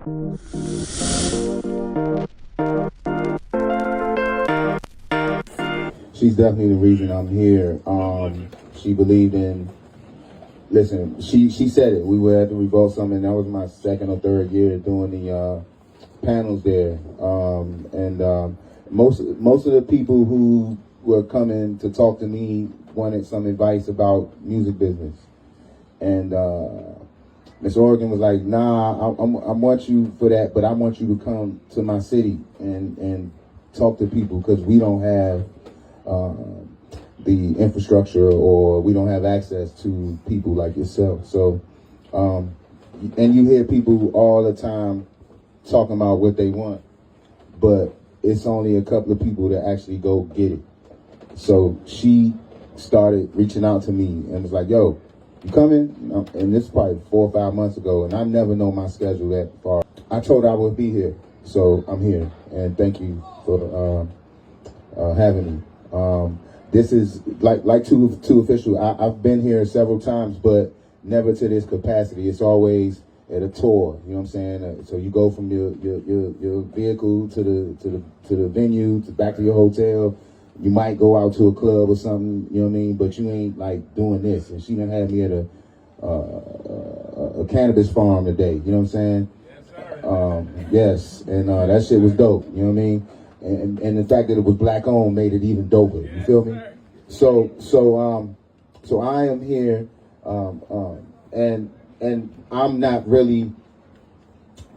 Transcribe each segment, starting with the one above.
She's definitely the reason I'm here. She believed in, listen, she said it. We were at the Revolt Summit, and that was my second or third year doing the panels there. Most of the people who were coming to talk to me wanted some advice about music business. And Mss Oregon was like, nah, I want you for that, but I want you to come to my city and talk to people, because we don't have the infrastructure, or we don't have access to people like yourself. So, and you hear people all the time talking about what they want, but it's only a couple of people that actually go get it. So she started reaching out to me and was like, yo, you coming? And this is probably 4 or 5 months ago, and I never know my schedule that far. I told her I would be here, so I'm here, and thank you for having me. This is like too official. I've been here several times, but never to this capacity. It's always at a tour. You know what I'm saying? So you go from your vehicle to the venue, to back to your hotel. You might go out to a club or something. You know what I mean? But you ain't like doing this. And she done had me at a cannabis farm today. You know what I'm saying? Yes, and that shit was dope. You know what I mean? And the fact that it was black owned made it even doper. You feel me? So I am here, and I'm not really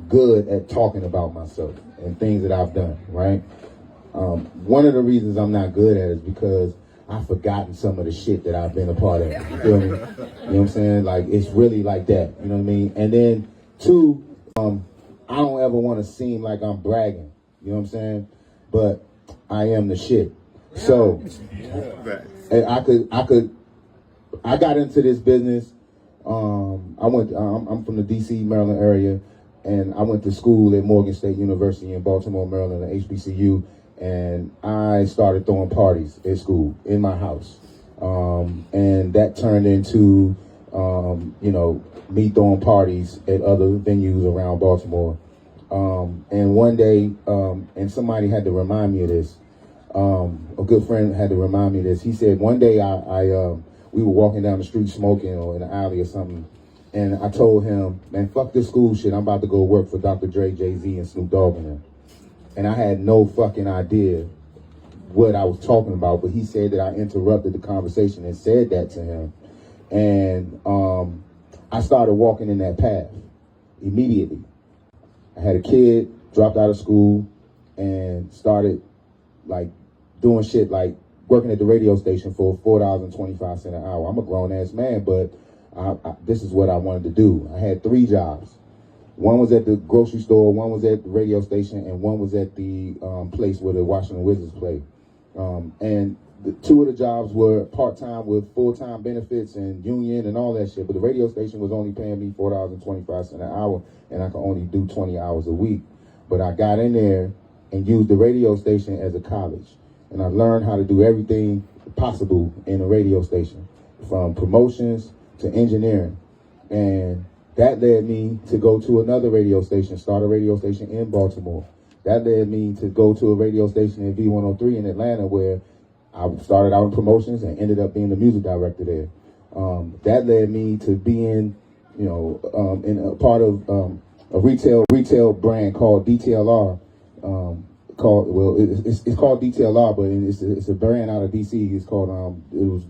good at talking about myself and things that I've done, right? One of the reasons I'm not good at it is because I've forgotten some of the shit that I've been a part of. You feel me? You know what I'm saying? Like, it's really like that. You know what I mean? And then two, I don't ever want to seem like I'm bragging. You know what I'm saying? But I am the shit. So I got into this business. I'm from the DC, Maryland area, and I went to school at Morgan State University in Baltimore, Maryland, at HBCU, and I started throwing parties at school, in my house. And that turned into, me throwing parties at other venues around Baltimore. And one day, and somebody had to remind me of this. A good friend had to remind me of this. He said one day we were walking down the street smoking, or in an alley or something, and I told him, man, fuck this school shit. I'm about to go work for Dr. Dre, Jay-Z, and Snoop Dogg and them. And I had no fucking idea what I was talking about, but he said that I interrupted the conversation and said that to him. And I started walking in that path immediately. I had a kid, dropped out of school, and started like doing shit like working at the radio station for $4.25 an hour. I'm a grown ass man, but this is what I wanted to do. I had 3 jobs. One was at the grocery store, one was at the radio station, and one was at the place where the Washington Wizards play. And 2 of the jobs were part-time with full-time benefits and union and all that shit, but the radio station was only paying me $4.25 an hour, and I could only do 20 hours a week. But I got in there and used the radio station as a college, and I learned how to do everything possible in a radio station, from promotions to engineering. And that led me to go to another radio station, start a radio station in Baltimore. That led me to go to a radio station in V103 in Atlanta, where I started out in promotions and ended up being the music director there. That led me to being, in a part of a retail brand called DTLR. It's called DTLR, but it's a brand out of DC. It's called it was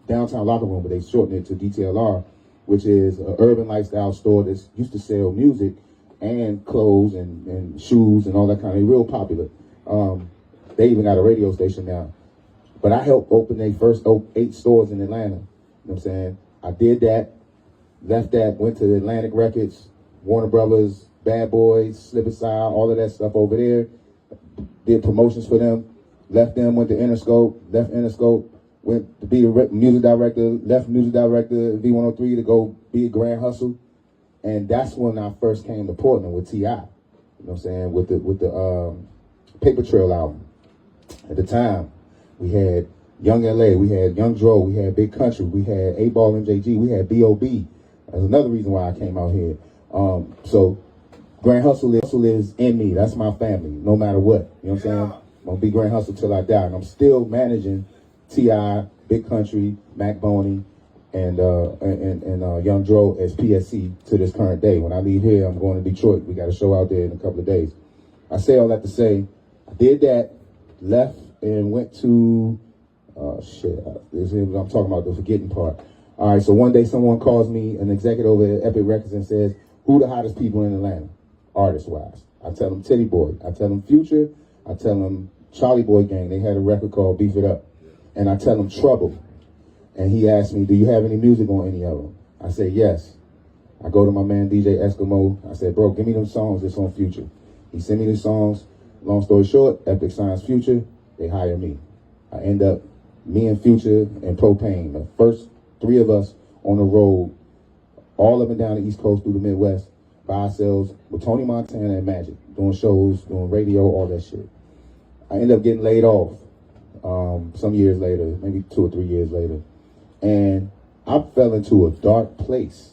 Downtown Locker Room, but they shortened it to DTLR, which is an urban lifestyle store that used to sell music and clothes and shoes and all that kind of, real popular. They even got a radio station now. But I helped open their first 8 stores in Atlanta. You know what I'm saying? I did that, left that, went to Atlantic Records, Warner Brothers, Bad Boys, Slip Aside, all of that stuff over there. Did promotions for them, left them, went to Interscope, left Interscope, went to be the music director, left music director at V103 to go be a Grand Hustle. And that's when I first came to Portland with T.I. You know what I'm saying? With the Paper Trail album. At the time, we had Young LA, we had Young Dro, we had Big Country, we had 8-Ball MJG, we had B.O.B. That's another reason why I came out here. So Grand Hustle is in me. That's my family, no matter what. You know what I'm saying? I'm going to be Grand Hustle till I die. And I'm still managing T.I., Big Country, Mac Boney, and Young Dro as PSC to this current day. When I leave here, I'm going to Detroit. We got a show out there in a couple of days. I say all that to say, I did that, left, and went to, this is what I'm talking about, the forgetting part. All right, so one day someone calls me, an executive over at Epic Records, and says, who the hottest people in Atlanta, artist-wise? I tell them Teddy Boy. I tell them Future. I tell them Charlie Boy Gang. They had a record called Beef It Up. And I tell them Trouble. And he asked me, do you have any music on any of them? I said, yes. I go to my man DJ Eskimo. I said, bro, give me them songs that's on Future. He sent me the songs. Long story short, Epic signs Future. They hire me. I end up, me and Future and Propane, the first three of us on the road, all up and down the East Coast through the Midwest, by ourselves with Tony Montana and Magic, doing shows, doing radio, all that shit. I end up getting laid off some years later, maybe 2 or 3 years later. And I fell into a dark place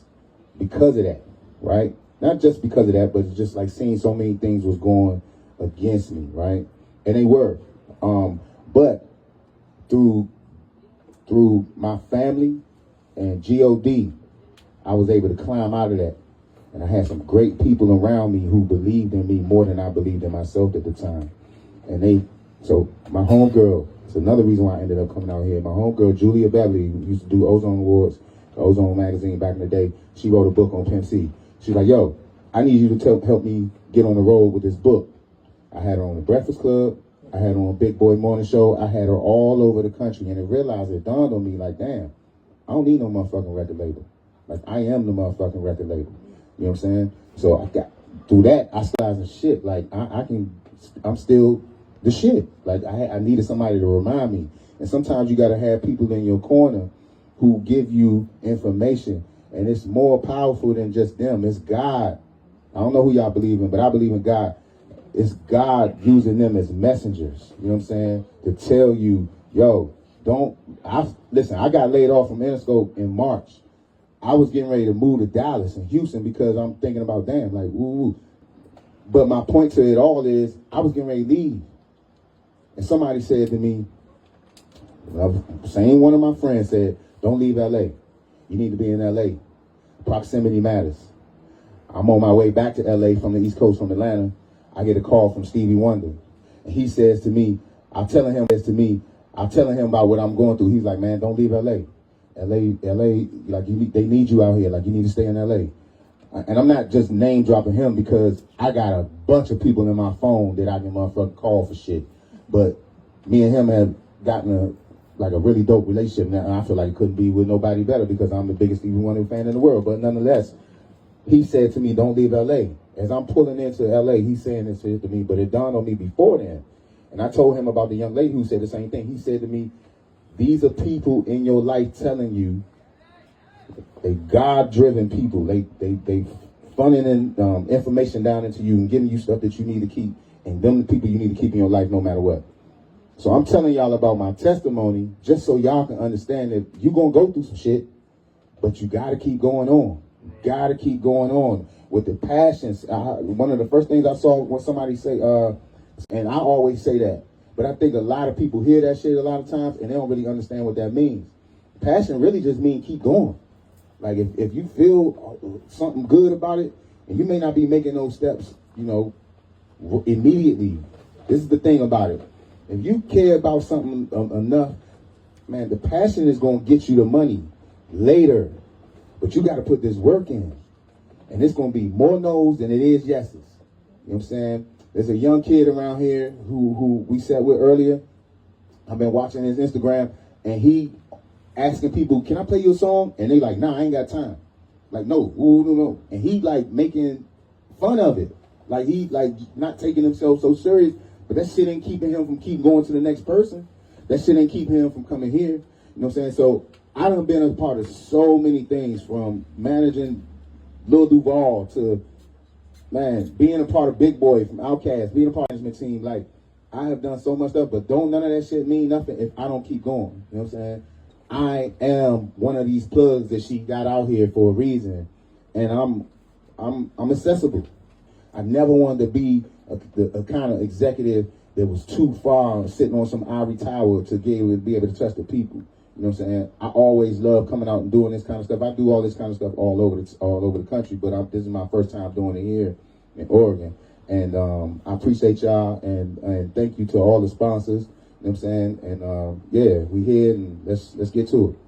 because of that, right? Not just because of that, but it's just like seeing so many things was going against me, right? And they were. But through my family and God, I was able to climb out of that. And I had some great people around me who believed in me more than I believed in myself at the time. And so my homegirl, it's another reason why I ended up coming out here. My homegirl, Julia Beverly, who used to do Ozone Awards, Ozone magazine back in the day, she wrote a book on Pimp C. She's like, yo, I need you to help me get on the road with this book. I had her on the Breakfast Club. I had her on Big Boy Morning Show. I had her all over the country. And it dawned on me like, damn, I don't need no motherfucking record label. Like, I am the motherfucking record label. You know what I'm saying? So I got, through that, I started some shit. Like, I'm still the shit. Like, I needed somebody to remind me. And sometimes you got to have people in your corner who give you information. And it's more powerful than just them. It's God. I don't know who y'all believe in, but I believe in God. It's God using them as messengers. You know what I'm saying? To tell you, yo, listen, I got laid off from Interscope in March. I was getting ready to move to Dallas and Houston because I'm thinking about, damn, like, ooh. But my point to it all is, I was getting ready to leave. And somebody said to me, same one of my friends said, don't leave LA. You need to be in LA. Proximity matters. I'm on my way back to LA from the East Coast, from Atlanta. I get a call from Stevie Wonder. And he says to me, I'm telling him about what I'm going through. He's like, man, don't leave LA. LA, like, they need you out here. Like, you need to stay in LA. And I'm not just name dropping him because I got a bunch of people in my phone that I can motherfucking call for shit. But me and him have gotten a really dope relationship now. And I feel like it couldn't be with nobody better because I'm the biggest Stevie Wonder fan in the world. But nonetheless, he said to me, don't leave LA. As I'm pulling into LA, he's saying this to me, but it dawned on me before then. And I told him about the young lady who said the same thing. He said to me, these are people in your life telling you, they God-driven people. They funneling in information down into you and giving you stuff that you need to keep. And them the people you need to keep in your life no matter what. So I'm telling y'all about my testimony just so y'all can understand that you're going to go through some shit, but you got to keep going on. You got to keep going on with the passions. One of the first things I saw was somebody say, and I always say that, but I think a lot of people hear that shit a lot of times and they don't really understand what that means. Passion really just means keep going. Like if you feel something good about it, and you may not be making those steps, immediately. This is the thing about it. If you care about something enough, man, the passion is going to get you the money later. But you got to put this work in. And it's going to be more no's than it is yeses. You know what I'm saying? There's a young kid around here who we sat with earlier. I've been watching his Instagram, and he asking people, can I play you a song? And they like, nah, I ain't got time. Like, no. And he like making fun of it. Like he like not taking himself so serious. But that shit ain't keeping him from keep going to the next person. That shit ain't keeping him from coming here. You know what I'm saying? So I done been a part of so many things, from managing Lil Duval to, man, being a part of Big Boy from Outkast, being a part of the management team. Like, I have done so much stuff, but none of that shit mean nothing if I don't keep going. You know what I'm saying? I am one of these plugs that she got out here for a reason, and I'm accessible. I never wanted to be a kind of executive that was too far sitting on some ivory tower to be able to touch the people. You know what I'm saying? I always love coming out and doing this kind of stuff. I do all this kind of stuff all over the country, but this is my first time doing it here in Oregon. And I appreciate y'all, and thank you to all the sponsors. You know what I'm saying? And yeah, we here, and let's get to it.